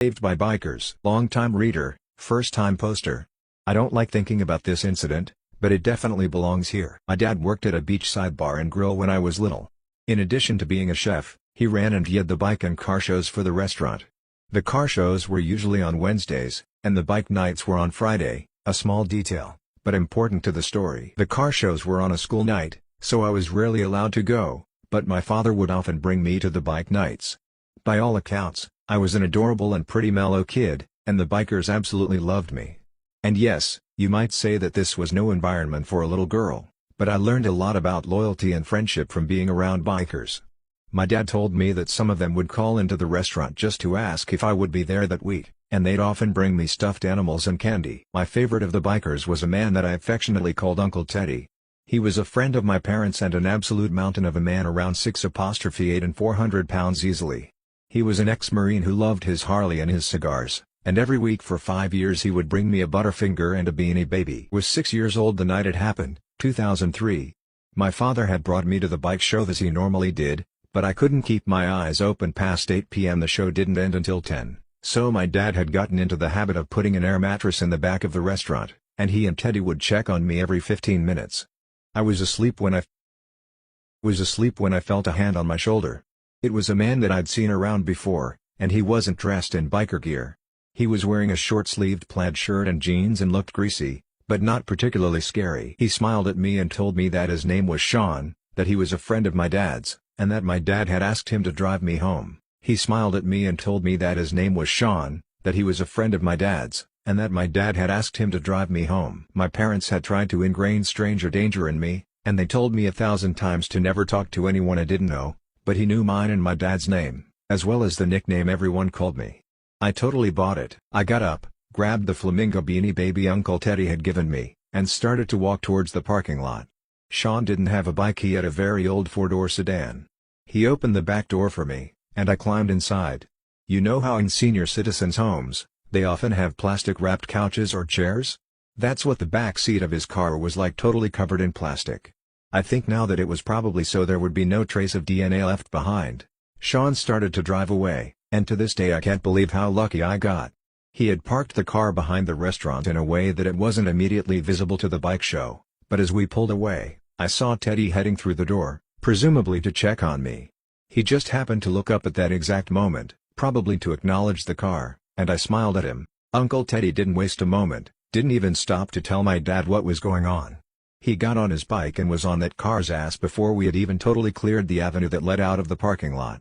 Saved by bikers. Long-time reader, first-time poster. I don't like thinking about this incident, but it definitely belongs here. My dad worked at a beachside bar and grill when I was little. In addition to being a chef, he ran and did the bike and car shows for the restaurant. The car shows were usually on Wednesdays, and the bike nights were on Friday, a small detail, but important to the story. The car shows were on a school night, so I was rarely allowed to go, but my father would often bring me to the bike nights. By all accounts, I was an adorable and pretty mellow kid, and the bikers absolutely loved me. And yes, you might say that this was no environment for a little girl, but I learned a lot about loyalty and friendship from being around bikers. My dad told me that some of them would call into the restaurant just to ask if I would be there that week, and they'd often bring me stuffed animals and candy. My favorite of the bikers was a man that I affectionately called Uncle Teddy. He was a friend of my parents and an absolute mountain of a man, around 6'8" and 400 pounds easily. He was an ex-Marine who loved his Harley and his cigars, and every week for 5 years he would bring me a Butterfinger and a Beanie Baby. I was 6 years old the night it happened, 2003. My father had brought me to the bike show as he normally did, but I couldn't keep my eyes open past 8 p.m. The show didn't end until 10, so my dad had gotten into the habit of putting an air mattress in the back of the restaurant, and he and Teddy would check on me every 15 minutes. I was asleep when I felt a hand on my shoulder. It was a man that I'd seen around before, and he wasn't dressed in biker gear. He was wearing a short-sleeved plaid shirt and jeans and looked greasy, but not particularly scary. He smiled at me and told me that his name was Sean, that he was a friend of my dad's, and that my dad had asked him to drive me home. He smiled at me and told me that his name was Sean, that he was a friend of my dad's, and that my dad had asked him to drive me home. My parents had tried to ingrain stranger danger in me, and they told me 1,000 times to never talk to anyone I didn't know, but he knew mine and my dad's name, as well as the nickname everyone called me. I totally bought it. I got up, grabbed the flamingo Beanie Baby Uncle Teddy had given me, and started to walk towards the parking lot. Sean didn't have a bike, he had a very old 4-door sedan. He opened the back door for me, and I climbed inside. You know how in senior citizens' homes, they often have plastic-wrapped couches or chairs? That's what the back seat of his car was like, totally covered in plastic. I think now that it was probably so there would be no trace of DNA left behind. Sean started to drive away, and to this day I can't believe how lucky I got. He had parked the car behind the restaurant in a way that it wasn't immediately visible to the bike show, but as we pulled away, I saw Teddy heading through the door, presumably to check on me. He just happened to look up at that exact moment, probably to acknowledge the car, and I smiled at him. Uncle Teddy didn't waste a moment, didn't even stop to tell my dad what was going on. He got on his bike and was on that car's ass before we had even totally cleared the avenue that led out of the parking lot.